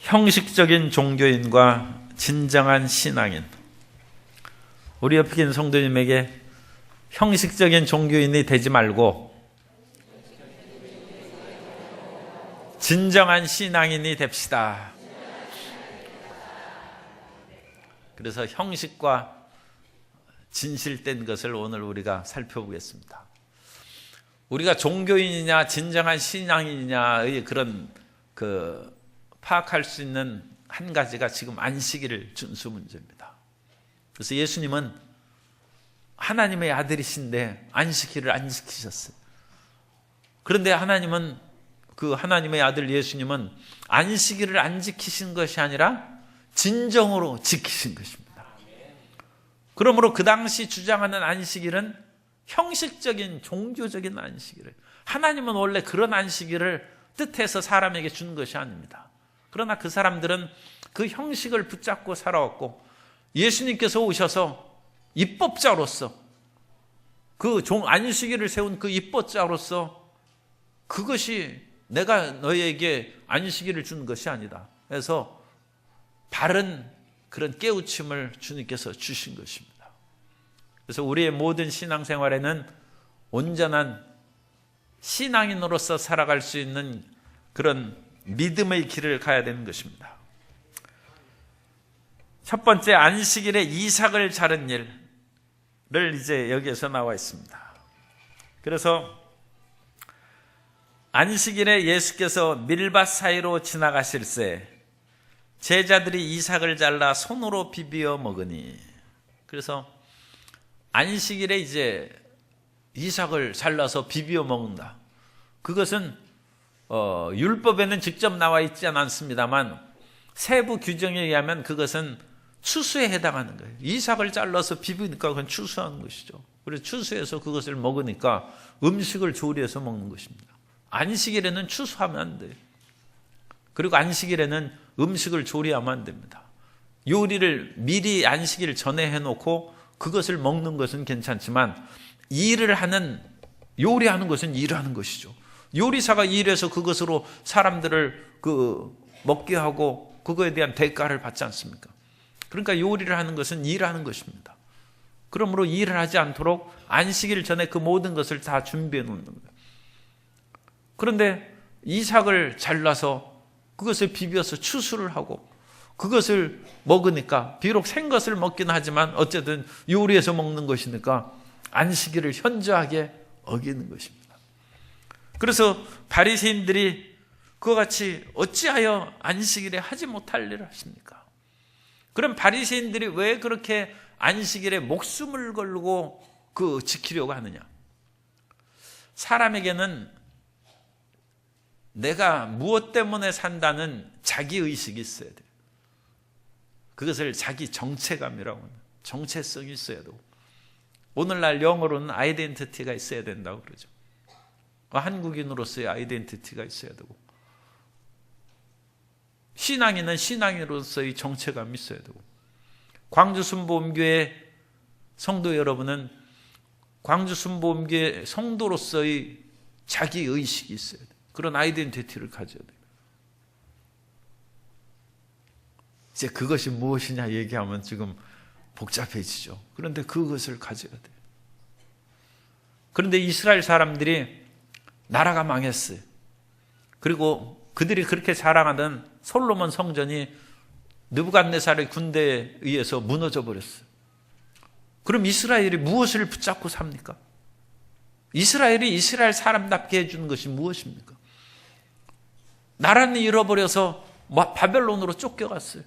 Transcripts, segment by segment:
형식적인 종교인과 진정한 신앙인. 우리 옆에 계신 성도님에게 형식적인 종교인이 되지 말고 진정한 신앙인이 됩시다. 그래서 형식과 진실된 것을 오늘 우리가 살펴보겠습니다. 우리가 종교인이냐 진정한 신앙인이냐의 그런 파악할 수 있는 한 가지가 지금 안식일을 준수 문제입니다. 그래서 예수님은 하나님의 아들이신데 안식일을 안 지키셨어요. 그런데 하나님은 그 하나님의 아들 예수님은 안식일을 안 지키신 것이 아니라 진정으로 지키신 것입니다. 그러므로 그 당시 주장하는 안식일은 형식적인 종교적인 안식일을, 하나님은 원래 그런 안식일을 뜻해서 사람에게 준 것이 아닙니다. 그러나 그 사람들은 그 형식을 붙잡고 살아왔고, 예수님께서 오셔서 입법자로서 그 안식일을 세운 그 입법자로서 그것이 내가 너희에게 안식일을 준 것이 아니다. 그래서 바른 그런 깨우침을 주님께서 주신 것입니다. 그래서 우리의 모든 신앙생활에는 온전한 신앙인으로서 살아갈 수 있는 그런 믿음의 길을 가야 되는 것입니다. 첫 번째, 안식일에 이삭을 자른 일을 이제 여기에서 나와 있습니다. 그래서 안식일에 예수께서 밀밭 사이로 지나가실새 제자들이 이삭을 잘라 손으로 비비어 먹으니, 그래서 안식일에 이제 이삭을 잘라서 비비어 먹는다. 그것은 율법에는 직접 나와 있지 않습니다만 세부 규정에 의하면 그것은 추수에 해당하는 거예요. 이삭을 잘라서 비비니까 그건 추수하는 것이죠. 그래서 추수해서 그것을 먹으니까 음식을 조리해서 먹는 것입니다. 안식일에는 추수하면 안 돼요. 그리고 안식일에는 음식을 조리하면 안 됩니다. 요리를 미리 안식일 전에 해놓고 그것을 먹는 것은 괜찮지만 요리하는 것은 일하는 것이죠. 요리사가 일해서 그것으로 사람들을 먹게 하고 그거에 대한 대가를 받지 않습니까? 그러니까 요리를 하는 것은 일하는 것입니다. 그러므로 일을 하지 않도록 안식일 전에 그 모든 것을 다 준비해 놓는 거예요. 그런데 이삭을 잘라서 그것을 비벼서 추수를 하고 그것을 먹으니까 비록 생것을 먹긴 하지만 어쨌든 요리해서 먹는 것이니까 안식일을 현저하게 어기는 것입니다. 그래서 바리새인들이 그와 같이 어찌하여 안식일에 하지 못할 일을 하십니까? 그럼 바리새인들이 왜 그렇게 안식일에 목숨을 걸고 지키려고 하느냐? 사람에게는 내가 무엇 때문에 산다는 자기의식이 있어야 돼요. 그것을 자기 정체감이라고 하는, 정체성이 있어야 되고, 오늘날 영어로는 아이덴티티가 있어야 된다고 그러죠. 한국인으로서의 아이덴티티가 있어야 되고, 신앙인은 신앙인으로서의 정체감이 있어야 되고, 광주순복음교회 성도 여러분은 광주순복음교회 성도로서의 자기의식이 있어야 돼요. 그런 아이덴티티를 가져야 돼요. 이제 그것이 무엇이냐 얘기하면 지금 복잡해지죠. 그런데 그것을 가져야 돼요. 그런데 이스라엘 사람들이 나라가 망했어요. 그리고 그들이 그렇게 자랑하던 솔로몬 성전이 느부갓네살의 군대에 의해서 무너져 버렸어요. 그럼 이스라엘이 무엇을 붙잡고 삽니까? 이스라엘이 이스라엘 사람답게 해주는 것이 무엇입니까? 나라는 잃어버려서 바벨론으로 쫓겨갔어요.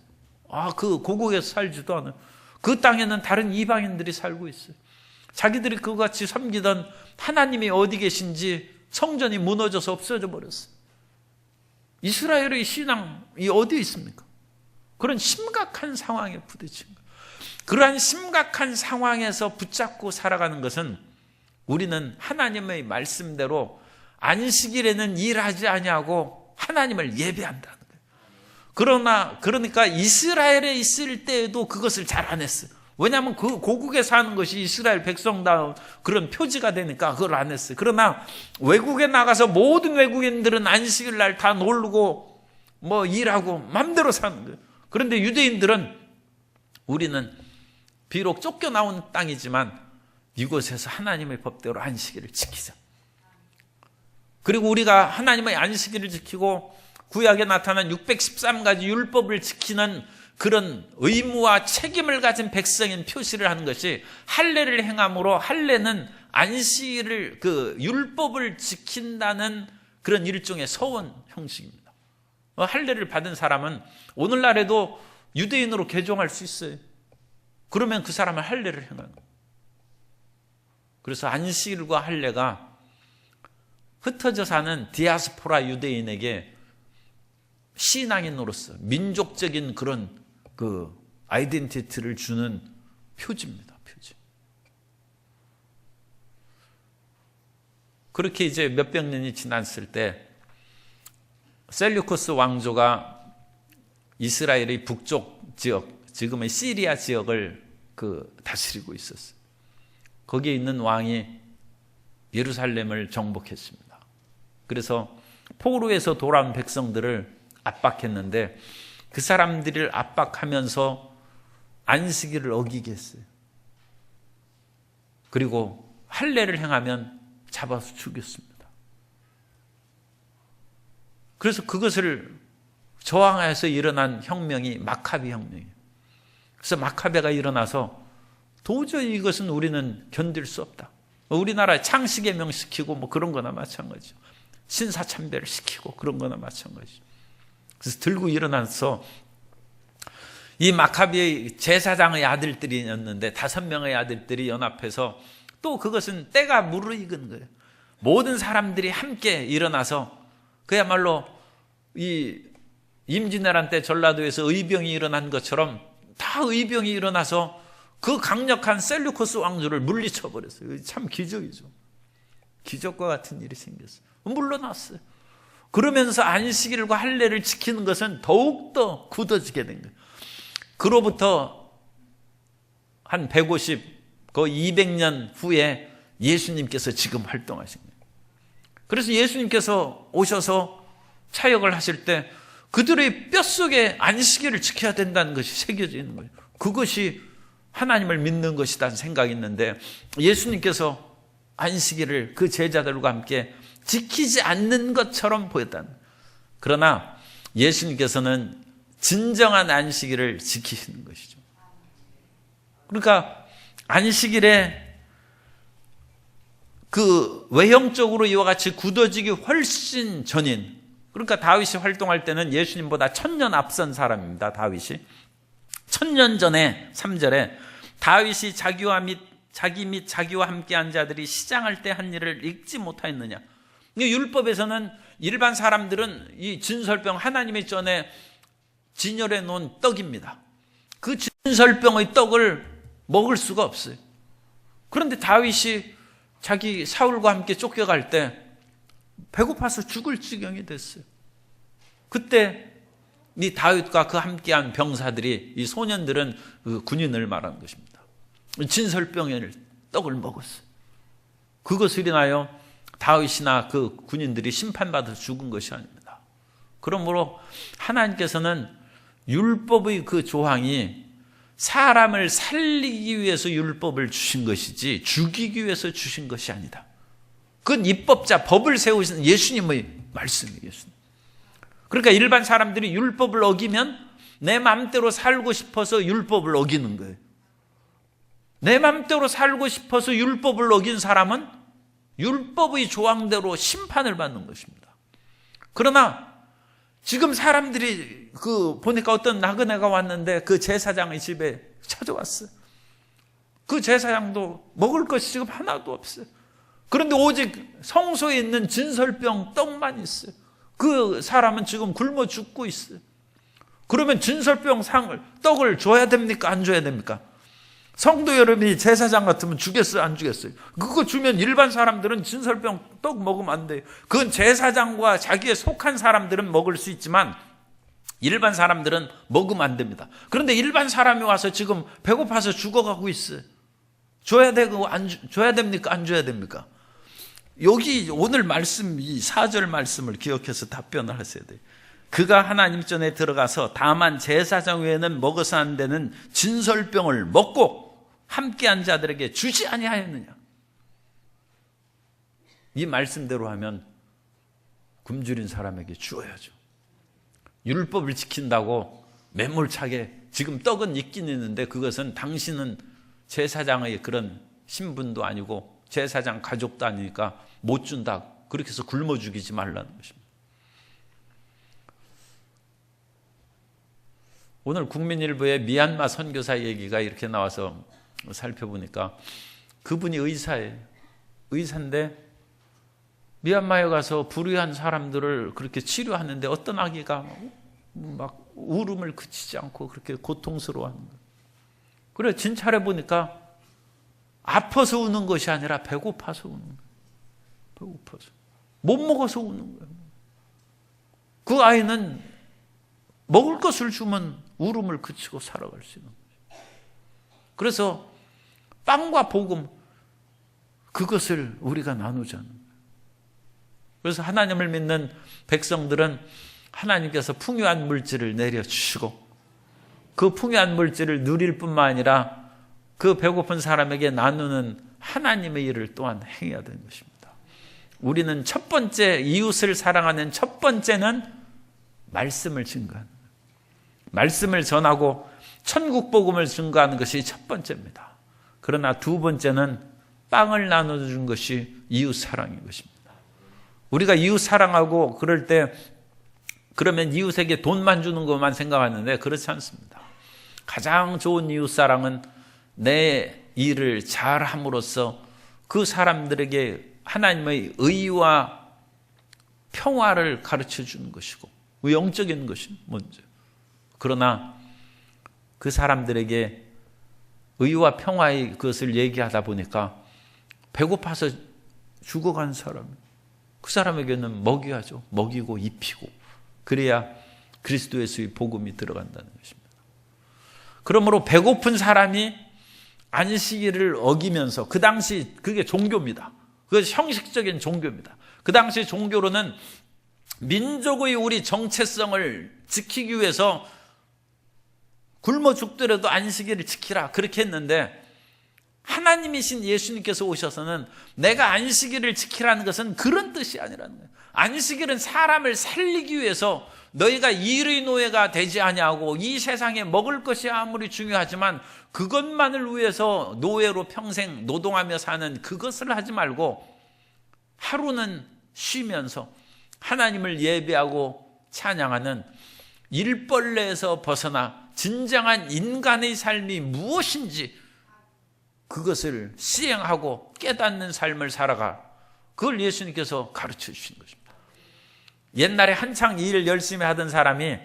그 고국에서 살지도 않아요. 그 땅에는 다른 이방인들이 살고 있어요. 자기들이 그같이 섬기던 하나님이 어디 계신지 성전이 무너져서 없어져 버렸어요. 이스라엘의 신앙이 어디에 있습니까? 그런 심각한 상황에 부딪힌 거예요. 그러한 심각한 상황에서 붙잡고 살아가는 것은 우리는 하나님의 말씀대로 안식일에는 일하지 아니하고 하나님을 예배한다는 거예요. 그러니까 이스라엘에 있을 때에도 그것을 잘 안 했어요. 왜냐하면 그 고국에 사는 것이 이스라엘 백성다운 그런 표지가 되니까 그걸 안 했어요. 그러나 외국에 나가서 모든 외국인들은 안식일 날 다 놀고 뭐 일하고 맘대로 사는 거예요. 그런데 유대인들은 우리는 비록 쫓겨나온 땅이지만 이곳에서 하나님의 법대로 안식일을 지키자. 그리고 우리가 하나님의 안식일을 지키고 구약에 나타난 613가지 율법을 지키는 그런 의무와 책임을 가진 백성인 표시를 하는 것이 할례를 행함으로, 할례는 안식일을, 그 율법을 지킨다는 그런 일종의 서원 형식입니다. 할례를 받은 사람은 오늘날에도 유대인으로 개종할 수 있어요. 그러면 그 사람은 할례를 행하는 거예요. 그래서 안식일과 할례가 흩어져 사는 디아스포라 유대인에게 신앙인으로서 민족적인 그런 그 아이덴티티를 주는 표지입니다. 표지. 그렇게 이제 몇백 년이 지났을 때 셀류쿠스 왕조가 이스라엘의 북쪽 지역, 지금의 시리아 지역을 다스리고 있었어요. 거기에 있는 왕이 예루살렘을 정복했습니다. 그래서 포로에서 돌아온 백성들을 압박했는데 그 사람들을 압박하면서 안식일을 어기게 했어요. 그리고 할례를 행하면 잡아서 죽였습니다. 그래서 그것을 저항해서 일어난 혁명이 마카비 혁명이에요. 그래서 마카베가 일어나서 도저히 이것은 우리는 견딜 수 없다. 우리나라에 창씨개명 시키고 뭐 그런 거나 마찬가지죠. 신사참배를 시키고 그런 거나 마찬가지죠. 그래서 들고 일어나서 이 마카비의 제사장의 아들들이었는데 5명의 아들들이 연합해서 또 그것은 때가 무르익은 거예요. 모든 사람들이 함께 일어나서 그야말로 이 임진왜란 때 전라도에서 의병이 일어난 것처럼 다 의병이 일어나서 그 강력한 셀류코스 왕조를 물리쳐 버렸어요. 참 기적이죠. 기적과 같은 일이 생겼어요. 물러났어요. 그러면서 안식일과 할례를 지키는 것은 더욱더 굳어지게 된 거예요. 그로부터 한 150, 거의 200년 후에 예수님께서 지금 활동하신 거예요. 그래서 예수님께서 오셔서 사역을 하실 때 그들의 뼛속에 안식일을 지켜야 된다는 것이 새겨져 있는 거예요. 그것이 하나님을 믿는 것이라는 생각이 있는데 예수님께서 안식일을 그 제자들과 함께 지키지 않는 것처럼 보였다는 거예요. 그러나 예수님께서는 진정한 안식일을 지키시는 것이죠. 그러니까 안식일에 그 외형적으로 이와 같이 굳어지기 훨씬 전인, 그러니까 다윗이 활동할 때는 예수님보다 1000년 앞선 사람입니다. 다윗이 1000년 전에 3절에 다윗이 자기 및 자기와 함께한 자들이 시장할 때 한 일을 읽지 못하였느냐. 율법에서는 일반 사람들은 이 진설병, 하나님의 전에 진열해 놓은 떡입니다. 그 진설병의 떡을 먹을 수가 없어요. 그런데 다윗이 자기 사울과 함께 쫓겨갈 때 배고파서 죽을 지경이 됐어요. 그때 이 다윗과 그 함께한 병사들이, 이 소년들은 그 군인을 말하는 것입니다. 진설병의 떡을 먹었어요. 그것을 인하여 다윗이나 그 군인들이 심판받아 죽은 것이 아닙니다. 그러므로 하나님께서는 율법의 그 조항이 사람을 살리기 위해서 율법을 주신 것이지 죽이기 위해서 주신 것이 아니다. 그건 입법자, 법을 세우신 예수님의 말씀이에요. 예수님. 그러니까 일반 사람들이 율법을 어기면 내 마음대로 살고 싶어서 율법을 어기는 거예요. 내 마음대로 살고 싶어서 율법을 어긴 사람은 율법의 조항대로 심판을 받는 것입니다. 그러나 지금 사람들이 보니까 어떤 나그네가 왔는데 그 제사장의 집에 찾아왔어요. 그 제사장도 먹을 것이 지금 하나도 없어요. 그런데 오직 성소에 있는 진설병 떡만 있어요. 그 사람은 지금 굶어 죽고 있어요. 그러면 진설병 떡을 줘야 됩니까? 안 줘야 됩니까? 성도 여러분이 제사장 같으면 주겠어요? 안 주겠어요? 그거 주면 일반 사람들은 진설병 떡 먹으면 안 돼요. 그건 제사장과 자기에 속한 사람들은 먹을 수 있지만 일반 사람들은 먹으면 안 됩니다. 그런데 일반 사람이 와서 지금 배고파서 죽어가고 있어요. 줘야 되고 줘야 됩니까? 안 줘야 됩니까? 여기 오늘 말씀, 이 4절 말씀을 기억해서 답변을 하셔야 돼요. 그가 하나님 전에 들어가서 다만 제사장 외에는 먹어서 안 되는 진설병을 먹고 함께한 자들에게 주지 아니하였느냐. 이 말씀대로 하면 굶주린 사람에게 주어야죠. 율법을 지킨다고 매몰차게 지금 떡은 있긴 있는데 그것은 당신은 제사장의 그런 신분도 아니고 제사장 가족도 아니니까 못 준다. 그렇게 해서 굶어 죽이지 말라는 것입니다. 오늘 국민일보의 미얀마 선교사 얘기가 이렇게 나와서 살펴보니까 그분이 의사예요. 의사인데 미얀마에 가서 불의한 사람들을 그렇게 치료하는데 어떤 아기가 막 울음을 그치지 않고 그렇게 고통스러워하는 거예요. 그래 진찰해 보니까 아파서 우는 것이 아니라 배고파서 우는 거예요. 배고파서. 못 먹어서 우는 거예요. 그 아이는 먹을 것을 주면 울음을 그치고 살아갈 수 있는 거예요. 그래서 빵과 복음 그것을 우리가 나누자는 거예요. 그래서 하나님을 믿는 백성들은 하나님께서 풍요한 물질을 내려주시고 그 풍요한 물질을 누릴 뿐만 아니라 그 배고픈 사람에게 나누는 하나님의 일을 또한 행해야 되는 것입니다. 우리는 첫 번째 이웃을 사랑하는 첫 번째는 말씀을 증거하는 거예요. 말씀을 전하고 천국 복음을 증거하는 것이 첫 번째입니다. 그러나 두 번째는 빵을 나눠주는 것이 이웃 사랑인 것입니다. 우리가 이웃 사랑하고 그럴 때 그러면 이웃에게 돈만 주는 것만 생각하는데 그렇지 않습니다. 가장 좋은 이웃 사랑은 내 일을 잘함으로써 그 사람들에게 하나님의 의와 평화를 가르쳐 주는 것이고 영적인 것이 먼저. 그러나 그 사람들에게 의와 평화의 그것을 얘기하다 보니까 배고파서 죽어간 사람, 그 사람에게는 먹여야죠. 먹이고 입히고 그래야 그리스도의 복음이 들어간다는 것입니다. 그러므로 배고픈 사람이 안식일을 어기면서 그 당시 그게 종교입니다. 그것이 형식적인 종교입니다. 그 당시 종교로는 민족의 우리 정체성을 지키기 위해서 굶어 죽더라도 안식일을 지키라 그렇게 했는데 하나님이신 예수님께서 오셔서는 내가 안식일을 지키라는 것은 그런 뜻이 아니라는 거예요. 안식일은 사람을 살리기 위해서 너희가 일의 노예가 되지 아니하고 이 세상에 먹을 것이 아무리 중요하지만 그것만을 위해서 노예로 평생 노동하며 사는 그것을 하지 말고 하루는 쉬면서 하나님을 예배하고 찬양하는 일벌레에서 벗어나 진정한 인간의 삶이 무엇인지 그것을 시행하고 깨닫는 삶을 살아가. 그걸 예수님께서 가르쳐 주신 것입니다. 옛날에 한창 일 열심히 하던 사람이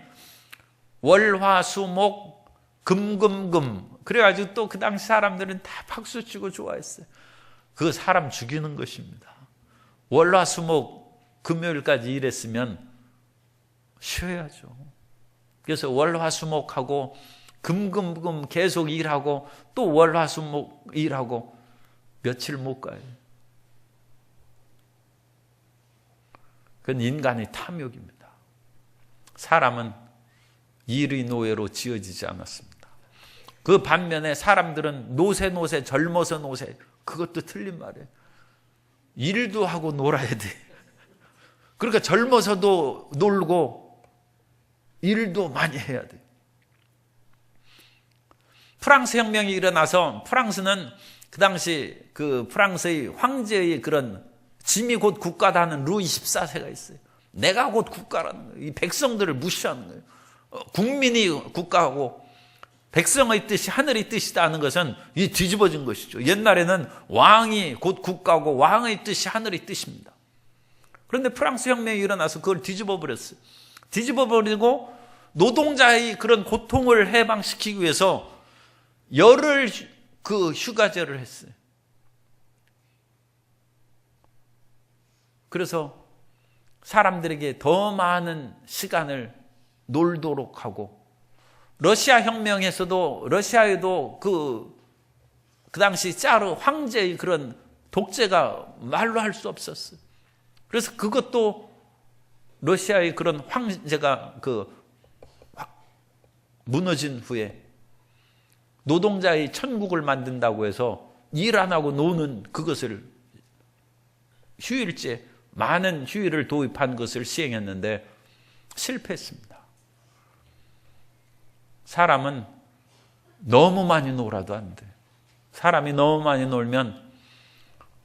월화수목 금금금 그래가지고 또 그 당시 사람들은 다 박수치고 좋아했어요. 그 사람 죽이는 것입니다. 월화수목 금요일까지 일했으면 쉬어야죠. 그래서 월화수목하고 금금금 계속 일하고 또 월화수목 일하고 며칠 못 가요. 그건 인간의 탐욕입니다. 사람은 일의 노예로 지어지지 않았습니다. 그 반면에 사람들은 노세 젊어서 노세 그것도 틀린 말이에요. 일도 하고 놀아야 돼. 그러니까 젊어서도 놀고 일도 많이 해야 돼. 프랑스 혁명이 일어나서 프랑스는 그 당시 그 프랑스의 황제의 그런 짐이 곧 국가다 하는 루이 14세가 있어요. 내가 곧 국가라는 거예요. 이 백성들을 무시하는 거예요. 국민이 국가하고 백성의 뜻이 하늘의 뜻이다 하는 것은 이 뒤집어진 것이죠. 옛날에는 왕이 곧 국가고 왕의 뜻이 하늘의 뜻입니다. 그런데 프랑스 혁명이 일어나서 그걸 뒤집어버렸어요. 뒤집어버리고 노동자의 그런 고통을 해방시키기 위해서 열흘 그 휴가제를 했어요. 그래서 사람들에게 더 많은 시간을 놀도록 하고 러시아 혁명에서도 러시아에도 그 당시 짜르 황제의 그런 독재가 말로 할 수 없었어요. 그래서 그것도 러시아의 그런 황제가 무너진 후에 노동자의 천국을 만든다고 해서 일 안 하고 노는 그것을 휴일제, 많은 휴일을 도입한 것을 시행했는데 실패했습니다. 사람은 너무 많이 놀아도 안 돼. 사람이 너무 많이 놀면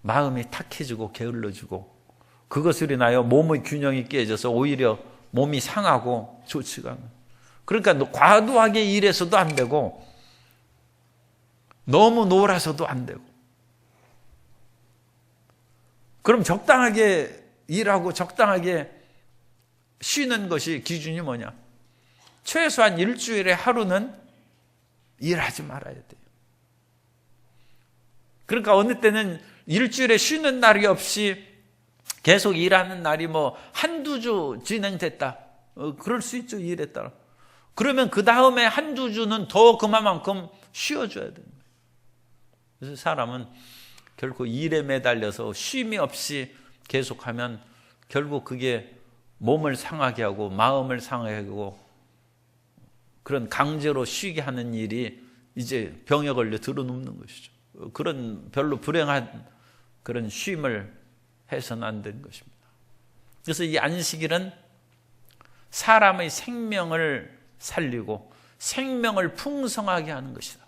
마음이 탁해지고 게을러지고 그것으로 인하여 몸의 균형이 깨져서 오히려 몸이 상하고 좋지가 않아요. 그러니까 과도하게 일해서도 안 되고 너무 놀아서도 안 되고, 그럼 적당하게 일하고 적당하게 쉬는 것이 기준이 뭐냐? 최소한 일주일에 하루는 일하지 말아야 돼요. 그러니까 어느 때는 일주일에 쉬는 날이 없이 계속 일하는 날이 한두 주 진행됐다. 그럴 수 있죠, 일에 따라. 그러면 그 다음에 한두 주는 더 그만큼 쉬어줘야 됩니다. 그래서 사람은 결코 일에 매달려서 쉼이 없이 계속하면 결국 그게 몸을 상하게 하고 마음을 상하게 하고 그런 강제로 쉬게 하는 일이 이제 병에 걸려 들어눕는 것이죠. 그런 별로 불행한 그런 쉼을 해서는 안 되는 것입니다. 그래서 이 안식일은 사람의 생명을 살리고 생명을 풍성하게 하는 것이다.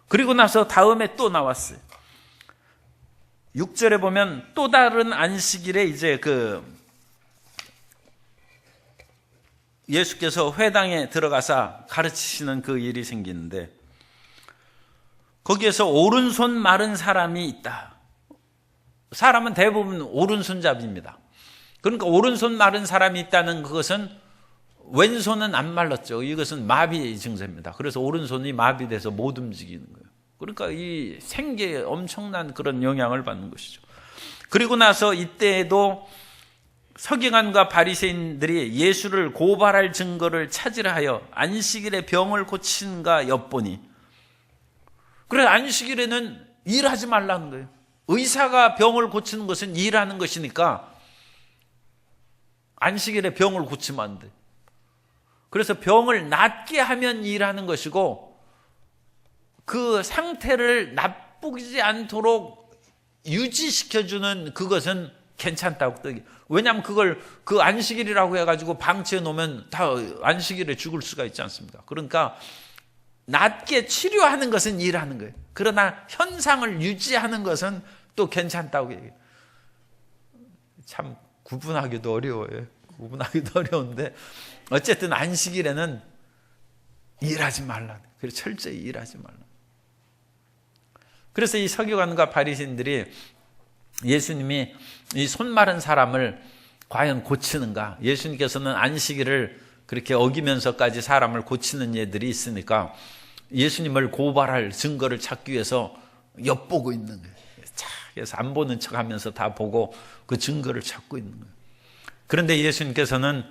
그리고 나서 다음에 또 나왔어요. 6절에 보면 또 다른 안식일에 이제 예수께서 회당에 들어가서 가르치시는 그 일이 생기는데 거기에서 오른손 마른 사람이 있다. 사람은 대부분 오른손잡이입니다. 그러니까 오른손 마른 사람이 있다는 그것은 왼손은 안 말랐죠. 이것은 마비 증세입니다. 그래서 오른손이 마비돼서 못 움직이는 거예요. 그러니까 이 생계에 엄청난 그런 영향을 받는 것이죠. 그리고 나서 이때에도 서기관과 바리새인들이 예수를 고발할 증거를 찾으려 하여 안식일에 병을 고친가 엿보니, 그래 안식일에는 일하지 말라는 거예요. 의사가 병을 고치는 것은 일하는 것이니까 안식일에 병을 고치면 안 돼. 그래서 병을 낫게 하면 일하는 것이고 그 상태를 나쁘지 않도록 유지시켜주는 그것은 괜찮다고 떠기. 왜냐하면 그걸 그 안식일이라고 해가지고 방치해 놓으면 다 안식일에 죽을 수가 있지 않습니까? 그러니까 낫게 치료하는 것은 일하는 거예요. 그러나 현상을 유지하는 것은 또 괜찮다고 얘기해요. 참 구분하기도 어려워요. 구분하기도 어려운데 어쨌든 안식일에는 일하지 말라. 그래서 철저히 일하지 말라. 그래서 이 서기관과 바리새인들이 예수님이 이 손 마른 사람을 과연 고치는가? 예수님께서는 안식일을 그렇게 어기면서까지 사람을 고치는 예들이 있으니까 예수님을 고발할 증거를 찾기 위해서 엿보고 있는 거예요. 그래서 안 보는 척하면서 다 보고 그 증거를 찾고 있는 거예요. 그런데 예수님께서는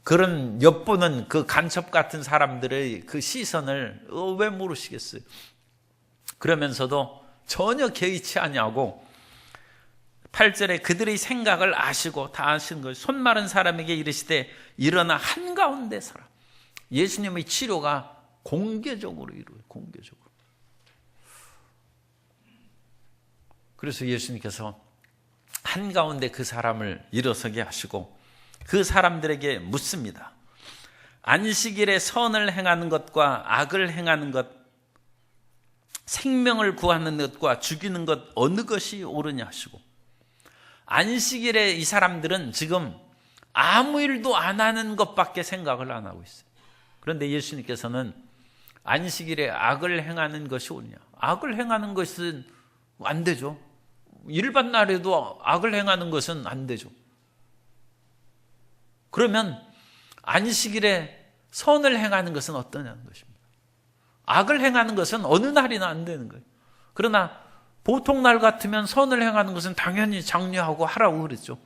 그런 엿보는 그 간첩 같은 사람들의 그 시선을 왜 모르시겠어요? 그러면서도 전혀 개의치 아니하고 8절에 그들의 생각을 아시고 다 아시는 거예요. 손 마른 사람에게 이르시되 일어나 한가운데 서라. 예수님의 치료가 공개적으로 이루어요. 공개적으로. 그래서 예수님께서 한가운데 그 사람을 일어서게 하시고 그 사람들에게 묻습니다. 안식일에 선을 행하는 것과 악을 행하는 것, 생명을 구하는 것과 죽이는 것 어느 것이 옳으냐 하시고, 안식일에 이 사람들은 지금 아무 일도 안 하는 것밖에 생각을 안 하고 있어요. 그런데 예수님께서는 안식일에 악을 행하는 것이 옳냐? 악을 행하는 것은 안 되죠. 일반 날에도 악을 행하는 것은 안 되죠. 그러면 안식일에 선을 행하는 것은 어떠냐는 것입니다. 악을 행하는 것은 어느 날이나 안 되는 거예요. 그러나 보통 날 같으면 선을 행하는 것은 당연히 장려하고 하라고 그랬죠.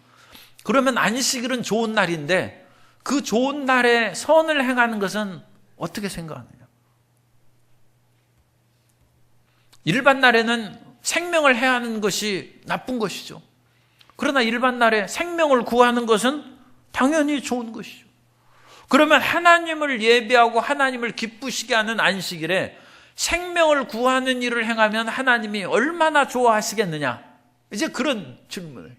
그러면 안식일은 좋은 날인데 그 좋은 날에 선을 행하는 것은 어떻게 생각하느냐? 일반 날에는 생명을 해하는 것이 나쁜 것이죠. 그러나 일반 날에 생명을 구하는 것은 당연히 좋은 것이죠. 그러면 하나님을 예배하고 하나님을 기쁘시게 하는 안식일에 생명을 구하는 일을 행하면 하나님이 얼마나 좋아하시겠느냐? 이제 그런 질문을.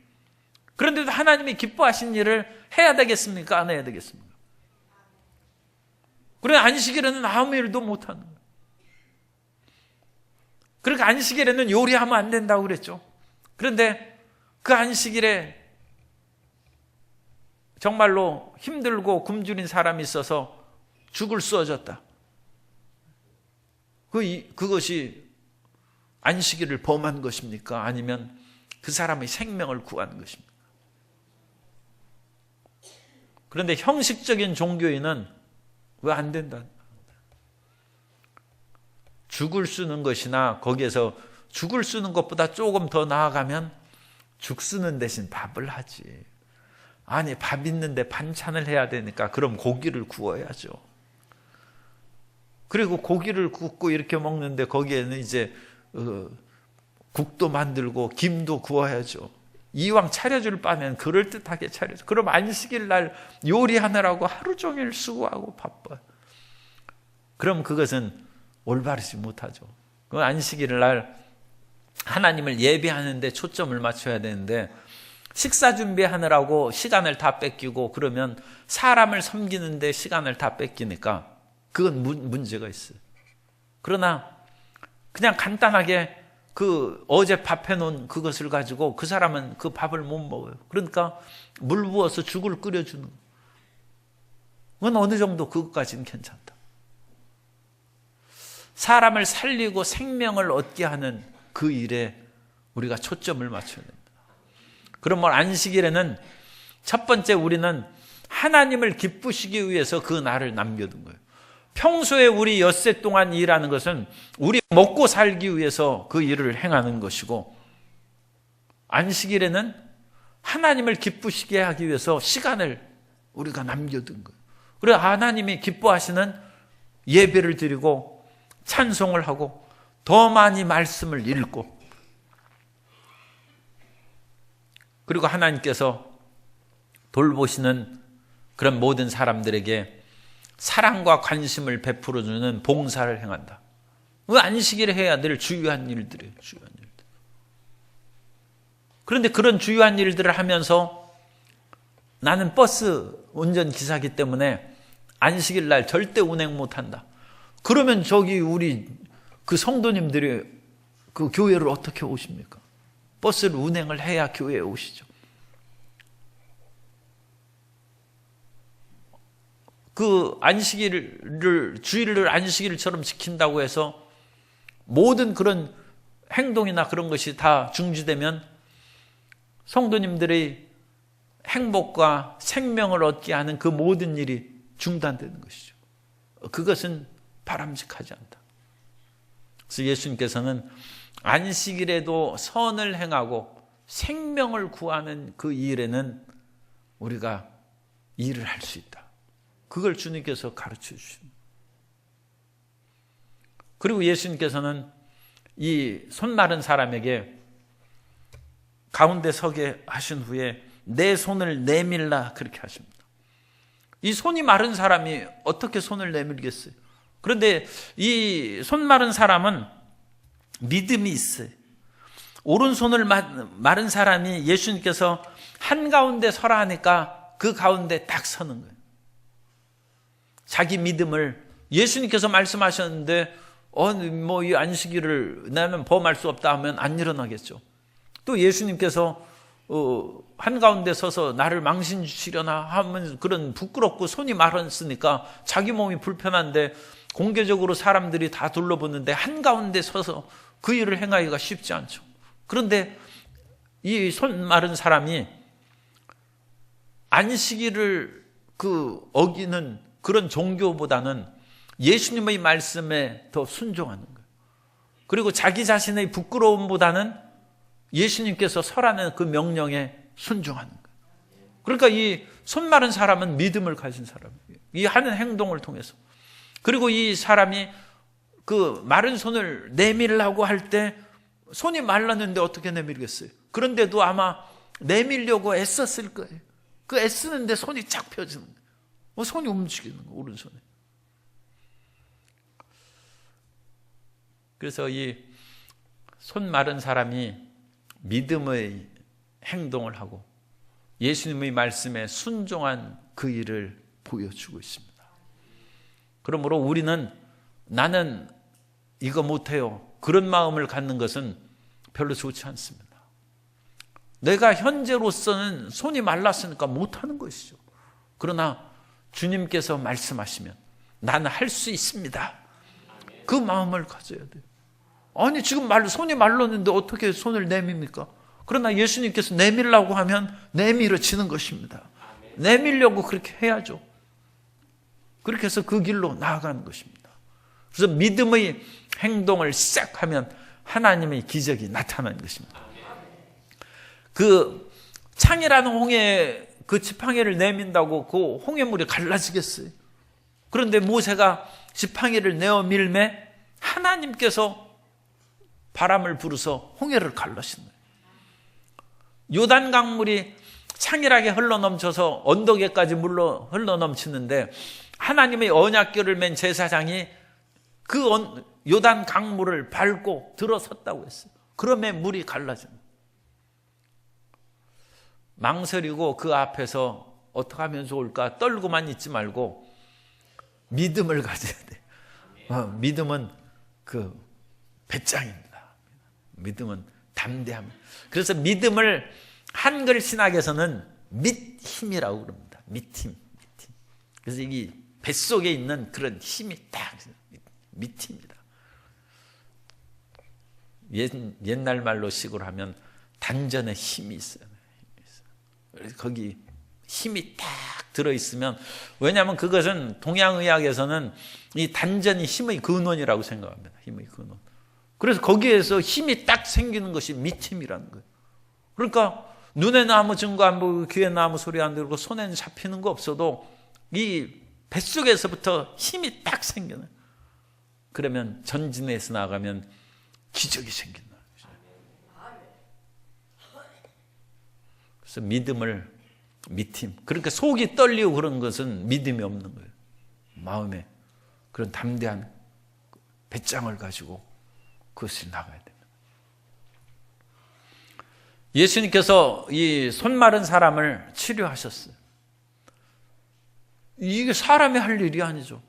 그런데도 하나님이 기뻐하신 일을 해야 되겠습니까? 안 해야 되겠습니까? 그래, 안식일에는 아무 일도 못하는 거예요. 그러니까 안식일에는 요리하면 안 된다고 그랬죠. 그런데 그 안식일에 정말로 힘들고 굶주린 사람이 있어서 죽을 쏘아졌다. 그것이 안식일을 범한 것입니까? 아니면 그 사람의 생명을 구하는 것입니까? 그런데 형식적인 종교인은 왜 안 된다? 죽을 쓰는 것이나 거기에서 죽을 쓰는 것보다 조금 더 나아가면 죽 쓰는 대신 밥을 하지. 아니, 밥 있는데 반찬을 해야 되니까 그럼 고기를 구워야죠. 그리고 고기를 굽고 이렇게 먹는데 거기에는 이제 국도 만들고 김도 구워야죠. 이왕 차려줄 바면 그럴듯하게 차려줘. 그럼 안식일 날 요리하느라고 하루 종일 수고하고 바빠요. 그럼 그것은 올바르지 못하죠. 그 안식일 날 하나님을 예배하는데 초점을 맞춰야 되는데 식사 준비하느라고 시간을 다 뺏기고 그러면 사람을 섬기는데 시간을 다 뺏기니까 그건 문제가 있어요. 그러나 그냥 간단하게 그 어제 밥 해놓은 그것을 가지고 그 사람은 그 밥을 못 먹어요. 그러니까 물 부어서 죽을 끓여주는 거예요. 그건 어느 정도 그것까지는 괜찮다. 사람을 살리고 생명을 얻게 하는 그 일에 우리가 초점을 맞춰야 됩니다. 그러면 안식일에는 첫 번째 우리는 하나님을 기쁘시기 위해서 그 날을 남겨둔 거예요. 평소에 우리 엿새 동안 일하는 것은 우리 먹고 살기 위해서 그 일을 행하는 것이고 안식일에는 하나님을 기쁘시게 하기 위해서 시간을 우리가 남겨둔 거예요. 그래서 하나님이 기뻐하시는 예배를 드리고 찬송을 하고 더 많이 말씀을 읽고 그리고 하나님께서 돌보시는 그런 모든 사람들에게 사랑과 관심을 베풀어주는 봉사를 행한다. 그 안식일에 해야 될 주요한 일들이에요. 주요한 일들. 그런데 그런 주요한 일들을 하면서 나는 버스 운전기사이기 때문에 안식일 날 절대 운행 못한다. 그러면 저기 우리 그 성도님들이 그 교회를 어떻게 오십니까? 버스를 운행을 해야 교회에 오시죠. 그 안식일을 주일을 안식일처럼 지킨다고 해서 모든 그런 행동이나 그런 것이 다 중지되면 성도님들의 행복과 생명을 얻게 하는 그 모든 일이 중단되는 것이죠. 그것은 바람직하지 않다. 그래서 예수님께서는 안식일에도 선을 행하고 생명을 구하는 그 일에는 우리가 일을 할 수 있다. 그걸 주님께서 가르쳐 주십니다. 그리고 예수님께서는 이 손 마른 사람에게 가운데 서게 하신 후에 내 손을 내밀라 그렇게 하십니다. 이 손이 마른 사람이 어떻게 손을 내밀겠어요? 그런데 이 손 마른 사람은 믿음이 있어요. 오른손을 마른 사람이 예수님께서 한가운데 서라 하니까 그 가운데 딱 서는 거예요. 자기 믿음을 예수님께서 말씀하셨는데 이 안식일을 나는 범할 수 없다 하면 안 일어나겠죠. 또 예수님께서 한가운데 서서 나를 망신 주시려나 하면 그런 부끄럽고 손이 마르니까 자기 몸이 불편한데 공개적으로 사람들이 다 둘러보는데 한가운데 서서 그 일을 행하기가 쉽지 않죠. 그런데 이 손 마른 사람이 안식일을 어기는 그런 종교보다는 예수님의 말씀에 더 순종하는 거예요. 그리고 자기 자신의 부끄러움보다는 예수님께서 서라는 그 명령에 순종하는 거예요. 그러니까 이 손 마른 사람은 믿음을 가진 사람이에요. 이 하는 행동을 통해서. 그리고 이 사람이 그 마른 손을 내밀라고 할 때 손이 말랐는데 어떻게 내밀겠어요? 그런데도 아마 내밀려고 애썼을 거예요. 그 애쓰는데 손이 쫙 펴지는 거예요. 손이 움직이는 거예요, 오른손에. 그래서 이 손 마른 사람이 믿음의 행동을 하고 예수님의 말씀에 순종한 그 일을 보여주고 있습니다. 그러므로 우리는 나는 이거 못해요, 그런 마음을 갖는 것은 별로 좋지 않습니다. 내가 현재로서는 손이 말랐으니까 못하는 것이죠. 그러나 주님께서 말씀하시면 나는 할 수 있습니다, 그 마음을 가져야 돼요. 아니 지금 손이 말랐는데 어떻게 손을 내밉니까? 그러나 예수님께서 내밀라고 하면 내밀어지는 것입니다. 내밀려고 그렇게 해야죠. 그렇게 해서 그 길로 나아가는 것입니다. 그래서 믿음의 행동을 시작하면 하나님의 기적이 나타나는 것입니다. 그 창이라는 홍해, 그 지팡이를 내민다고 그 홍해물이 갈라지겠어요? 그런데 모세가 지팡이를 내어 밀매 하나님께서 바람을 부르서 홍해를 갈라신 거예요. 요단 강물이 창일하게 흘러넘쳐서 언덕에까지 물러 흘러넘치는데 하나님의 언약궤를 맨 제사장이 그 요단 강물을 밟고 들어섰다고 했어요. 그러면 물이 갈라진 거예요. 망설이고 그 앞에서 어떻게 하면 좋을까 떨고만 있지 말고 믿음을 가져야 돼요. 믿음은 그 배짱입니다. 믿음은 담대함. 그래서 믿음을 한글 신학에서는 믿힘이라고 그럽니다. 믿힘. 그래서 이 뱃속에 있는 그런 힘이 딱 믿힘이다. 옛날 말로 식으로 하면 단전에 힘이 있어요. 그래서 거기 힘이 딱 들어있으면, 왜냐하면 그것은 동양의학에서는 이 단전이 힘의 근원이라고 생각합니다. 힘의 근원. 그래서 거기에서 힘이 딱 생기는 것이 믿힘이라는 거예요. 그러니까 눈에는 아무 증거 안 보고 귀에는 아무 소리 안 들고 손에는 잡히는 거 없어도 이 뱃속에서부터 힘이 딱 생겨요. 그러면 전진해서 나가면 기적이 생긴다. 그래서 믿힘. 그러니까 속이 떨리고 그런 것은 믿음이 없는 거예요. 마음에 그런 담대한 배짱을 가지고 그것을 나가야 됩니다. 예수님께서 이 손 마른 사람을 치료하셨어요. 이게 사람이 할 일이 아니죠.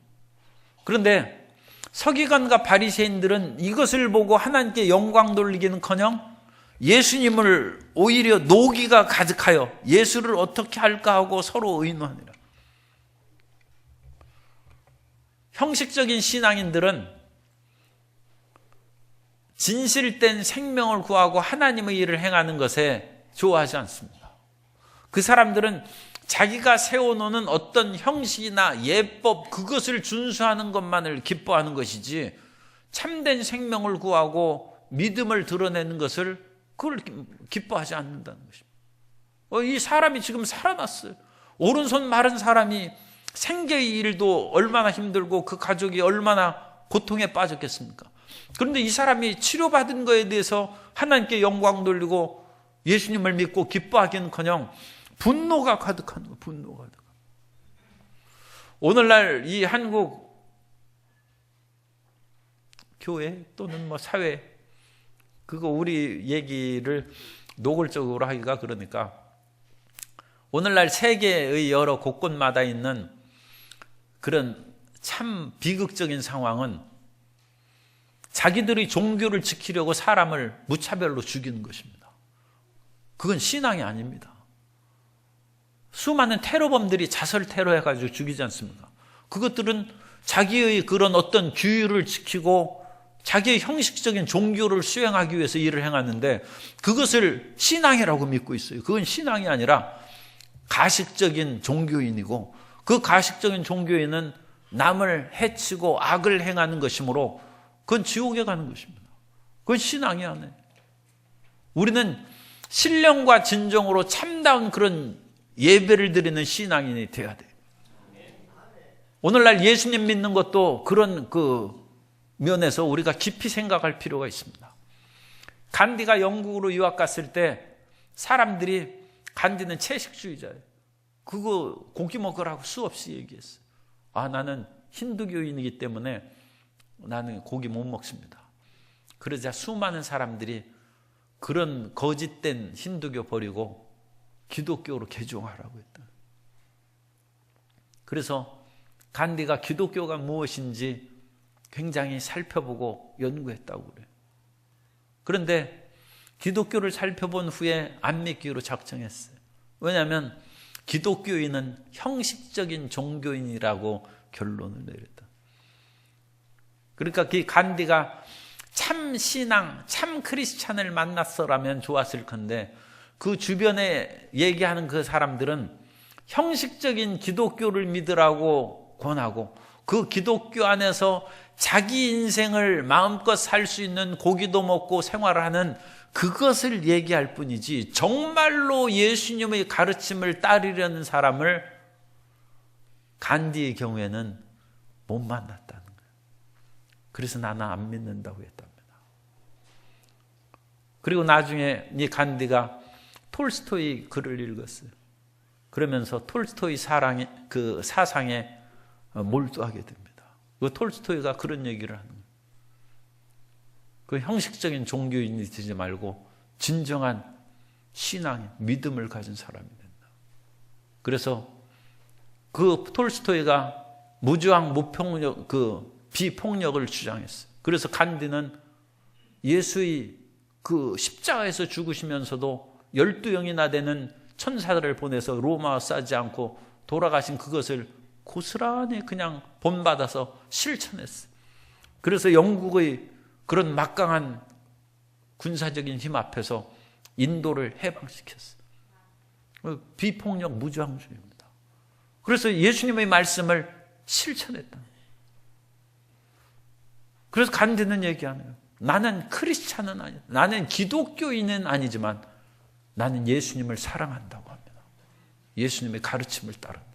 그런데 서기관과 바리새인들은 이것을 보고 하나님께 영광 돌리기는커녕 예수님을 오히려 노기가 가득하여 예수를 어떻게 할까 하고 서로 의논하니라. 형식적인 신앙인들은 진실된 생명을 구하고 하나님의 일을 행하는 것에 좋아하지 않습니다. 그 사람들은 자기가 세워놓는 어떤 형식이나 예법, 그것을 준수하는 것만을 기뻐하는 것이지 참된 생명을 구하고 믿음을 드러내는 것을 그걸 기뻐하지 않는다는 것입니다. 이 사람이 지금 살아났어요. 오른손 마른 사람이 생계의 일도 얼마나 힘들고 그 가족이 얼마나 고통에 빠졌겠습니까? 그런데 이 사람이 치료받은 것에 대해서 하나님께 영광 돌리고 예수님을 믿고 기뻐하기는커녕 분노가 가득한 거예요. 분노가 가득한. 오늘날 이 한국 교회 또는 뭐 사회, 그거 우리 얘기를 노골적으로 하기가 그러니까, 오늘날 세계의 여러 곳곳마다 있는 그런 참 비극적인 상황은 자기들이 종교를 지키려고 사람을 무차별로 죽이는 것입니다. 그건 신앙이 아닙니다. 수많은 테러범들이 자설 테러해가지고 죽이지 않습니까? 그것들은 자기의 그런 어떤 규율을 지키고 자기의 형식적인 종교를 수행하기 위해서 일을 행하는데 그것을 신앙이라고 믿고 있어요. 그건 신앙이 아니라 가식적인 종교인이고, 그 가식적인 종교인은 남을 해치고 악을 행하는 것이므로 그건 지옥에 가는 것입니다. 그건 신앙이 아니에요. 우리는 신령과 진정으로 참다운 그런 예배를 드리는 신앙인이 돼야 돼요. 오늘날 예수님 믿는 것도 그런 그 면에서 우리가 깊이 생각할 필요가 있습니다. 간디가 영국으로 유학 갔을 때 사람들이, 간디는 채식주의자예요. 그거 고기 먹으라고 수없이 얘기했어요. 나는 힌두교인이기 때문에 나는 고기 못 먹습니다. 그러자 수많은 사람들이 그런 거짓된 힌두교 버리고 기독교로 개종하라고 했다. 그래서 간디가 기독교가 무엇인지 굉장히 살펴보고 연구했다고 그래요. 그런데 기독교를 살펴본 후에 안 믿기로 작정했어요. 왜냐하면 기독교인은 형식적인 종교인이라고 결론을 내렸다. 그러니까 그 간디가 참 신앙, 참 크리스찬을 만났어라면 좋았을 건데 그 주변에 얘기하는 그 사람들은 형식적인 기독교를 믿으라고 권하고 그 기독교 안에서 자기 인생을 마음껏 살 수 있는 고기도 먹고 생활하는 그것을 얘기할 뿐이지 정말로 예수님의 가르침을 따르려는 사람을 간디의 경우에는 못 만났다는 거예요. 그래서 나는 안 믿는다고 했답니다. 그리고 나중에 이 간디가 톨스토이 글을 읽었어요. 그러면서 톨스토이 그 사상에 몰두하게 됩니다. 그 톨스토이가 그런 얘기를 하는 거예요. 그 형식적인 종교인이 되지 말고 진정한 신앙, 믿음을 가진 사람이 된다. 그래서 그 톨스토이가 무저항, 무폭력, 비폭력을 주장했어요. 그래서 간디는 예수의 그 십자가에서 죽으시면서도 12영이나 되는 천사들을 보내서 로마 싸지 않고 돌아가신 그것을 고스란히 그냥 본받아서 실천했어요. 그래서 영국의 그런 막강한 군사적인 힘 앞에서 인도를 해방시켰어요. 비폭력 무저항주의입니다. 그래서 예수님의 말씀을 실천했다. 그래서 간디는 얘기하네요. 나는 크리스찬은 아니다. 나는 기독교인은 아니지만 나는 예수님을 사랑한다고 합니다. 예수님의 가르침을 따른다.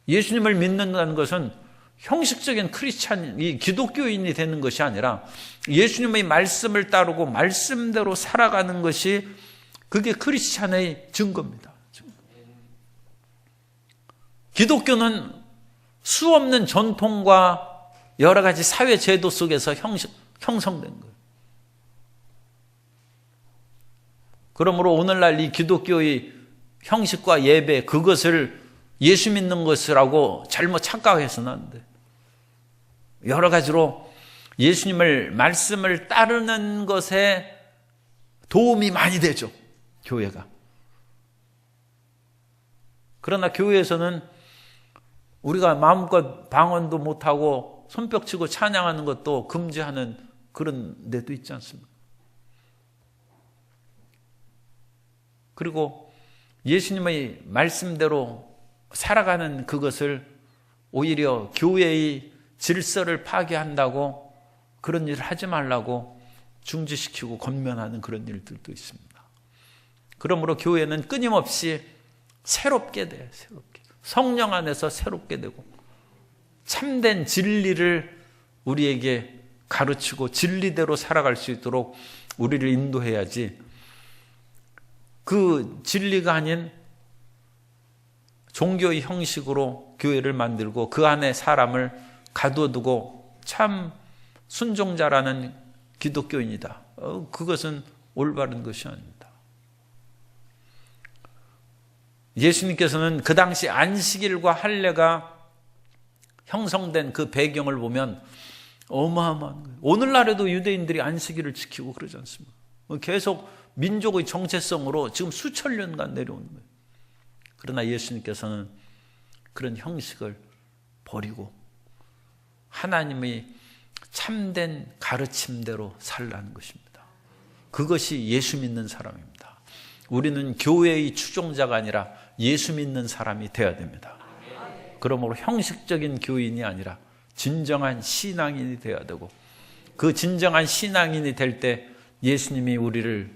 예수님을 믿는다는 것은 형식적인 크리스찬이 기독교인이 되는 것이 아니라 예수님의 말씀을 따르고 말씀대로 살아가는 것이 그게 크리스찬의 증거입니다. 기독교는 수없는 전통과 여러 가지 사회 제도 속에서 형성된 거예요. 그러므로 오늘날 이 기독교의 형식과 예배, 그것을 예수 믿는 것이라고 잘못 착각해서는 안 돼. 여러 가지로 예수님을 말씀을 따르는 것에 도움이 많이 되죠, 교회가. 그러나 교회에서는 우리가 마음껏 방언도 못하고 손뼉치고 찬양하는 것도 금지하는 그런 데도 있지 않습니까? 그리고 예수님의 말씀대로 살아가는 그것을 오히려 교회의 질서를 파괴한다고 그런 일을 하지 말라고 중지시키고 권면하는 그런 일들도 있습니다. 그러므로 교회는 끊임없이 새롭게 돼요. 새롭게. 성령 안에서 새롭게 되고 참된 진리를 우리에게 가르치고 진리대로 살아갈 수 있도록 우리를 인도해야지 그 진리가 아닌 종교의 형식으로 교회를 만들고 그 안에 사람을 가둬두고 참 순종자라는 기독교인이다. 그것은 올바른 것이 아닙니다. 예수님께서는 그 당시 안식일과 할례가 형성된 그 배경을 보면 어마어마한 거예요. 오늘날에도 유대인들이 안식일을 지키고 그러지 않습니까? 계속 민족의 정체성으로 지금 수천 년간 내려오는 거예요. 그러나 예수님께서는 그런 형식을 버리고 하나님의 참된 가르침대로 살라는 것입니다. 그것이 예수 믿는 사람입니다. 우리는 교회의 추종자가 아니라 예수 믿는 사람이 되어야 됩니다. 그러므로 형식적인 교인이 아니라 진정한 신앙인이 되어야 되고 그 진정한 신앙인이 될 때 예수님이 우리를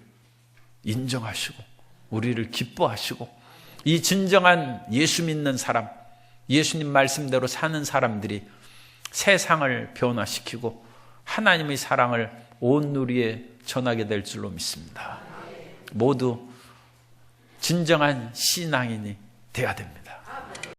인정하시고 우리를 기뻐하시고 이 진정한 예수 믿는 사람, 예수님 말씀대로 사는 사람들이 세상을 변화시키고 하나님의 사랑을 온 누리에 전하게 될 줄로 믿습니다. 모두 진정한 신앙인이 돼야 됩니다.